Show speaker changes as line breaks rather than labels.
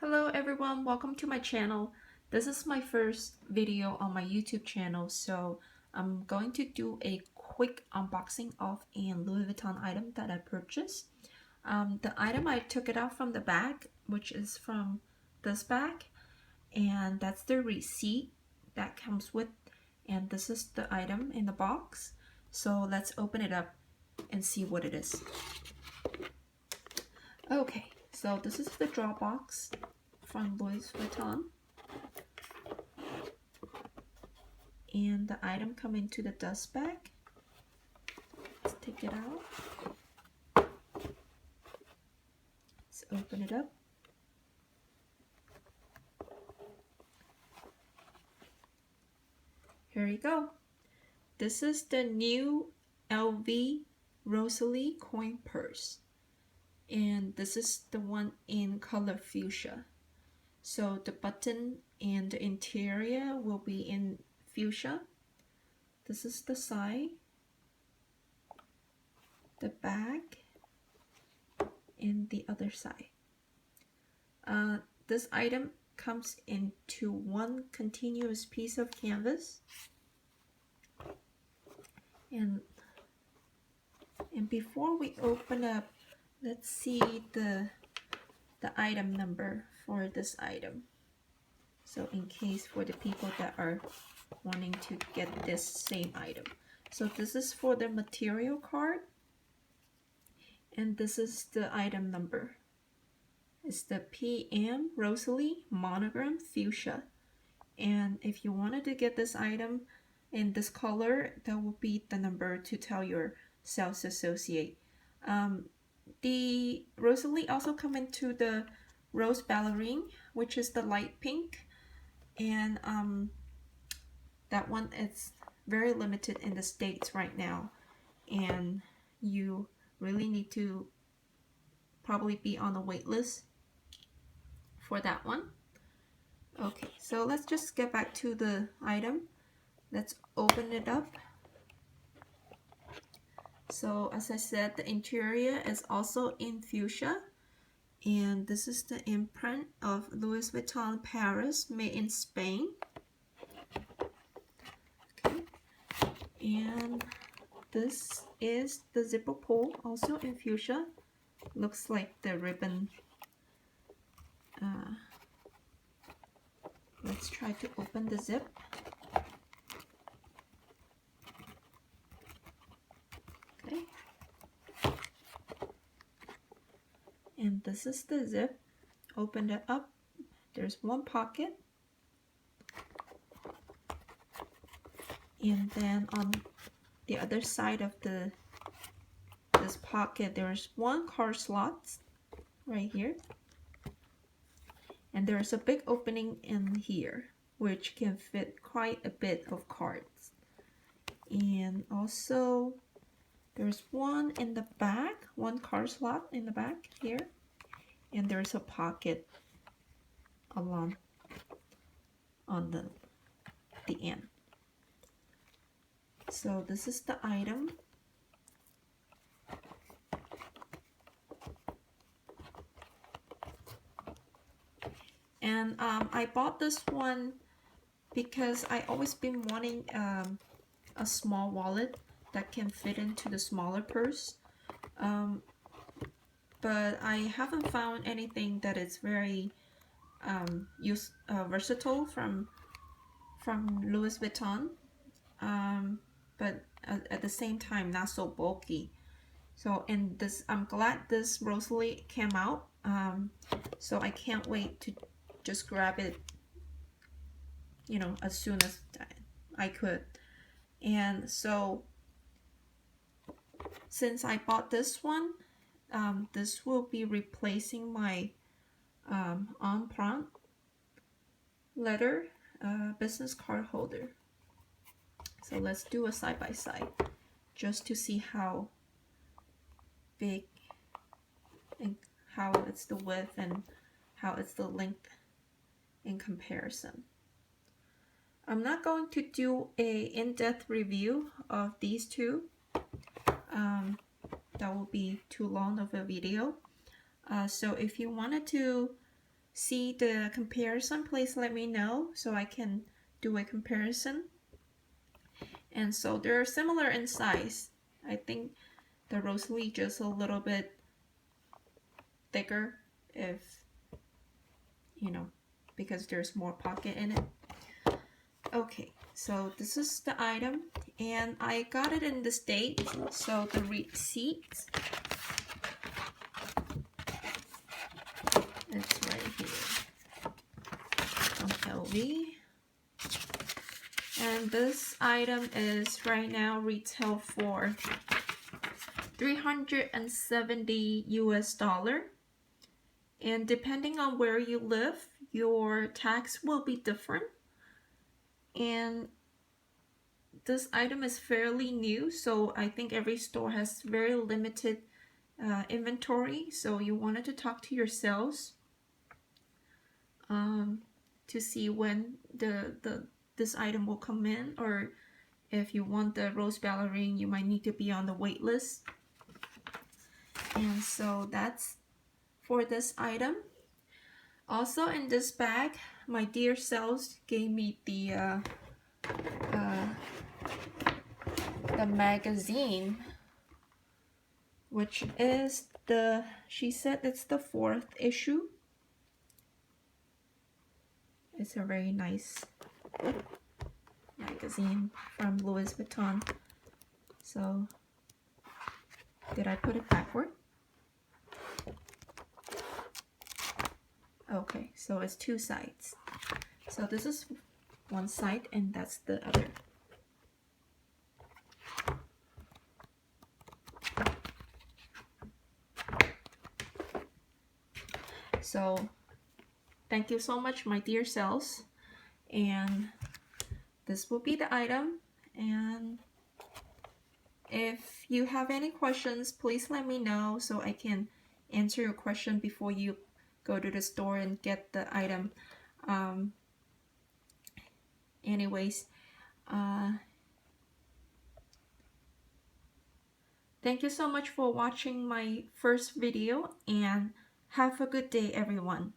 Hello everyone, welcome to my channel. This is my first video on my YouTube channel, so I'm going to do a quick unboxing of a Louis Vuitton item that I purchased. The item, I took it out from the bag, which is from this bag, and that's the receipt that comes with, and this is the item in the box. So let's open it up and see what it is. Okay, so this is the draw box from Louis Vuitton, and the item come into the dust bag. Let's take it out. Let's open it up. Here you go. This is the new LV Rosalie coin purse, and this is the one in color fuchsia. So the button and the interior will be in fuchsia. This is the side, the back, and the other side. This item comes into one continuous piece of canvas, and before we open up, let's see the item number for this item. So in case for the people that are wanting to get this same item. So this is for the material card, and this is the item number. It's the PM Rosalie monogram fuchsia, and if you wanted to get this item in this color, that will be the number to tell your sales associate. The Rosalie also come into the rose ballerine, which is the light pink, and that one is very limited in the States right now, and you really need to probably be on the wait list for that one. Okay, so let's just get back to the item. Let's open it up. So as I said, the interior is also in fuchsia, and this is the imprint of Louis Vuitton Paris, made in Spain. Okay, and this is the zipper pull, also in fuchsia. Looks like the ribbon. Let's try to open the zip. Okay, and this is the zip. Open it up. There's one pocket, and then on the other side of this pocket, there's one card slot right here, and there's a big opening in here which can fit quite a bit of cards. And also there's one in the back, one card slot in the back here, and there's a pocket along on the end. So this is the item. And I bought this one because I always been wanting a small wallet that can fit into the smaller purse, but I haven't found anything that is very versatile from Louis Vuitton, but at the same time not so bulky. So in this, I'm glad this Rosalie came out, so I can't wait to just grab it, you know, as soon as I could. And so since I bought this one, this will be replacing my Empreinte leather business card holder. So let's do a side by side just to see how big and how it's the width and how it's the length in comparison. I'm not going to do a in-depth review of these two. That will be too long of a video. So if you wanted to see the comparison, please let me know so I can do a comparison. And so they're similar in size. I think the Rosalie just a little bit thicker, if you know, because there's more pocket in it. Okay, so this is the item, and I got it in the States. So the receipt, it's right here from LV. And this item is right now retail for $370 US. And depending on where you live, your tax will be different. And this item is fairly new, so I think every store has very limited inventory. So you wanted to talk to your sales to see when this item will come in, or if you want the rose ballerine, you might need to be on the wait list. And so that's for this item. Also in this bag, my dear sales gave me the magazine, which is she said it's the 4th issue. It's a very nice magazine from Louis Vuitton. So did I put it backward? Okay, so it's 2 sides. So this is one side and that's the other. So thank you so much, my dear sales. And this will be the item. And if you have any questions, please let me know so I can answer your question before you go to the store and get the item. Anyways, thank you so much for watching my first video, and have a good day, everyone.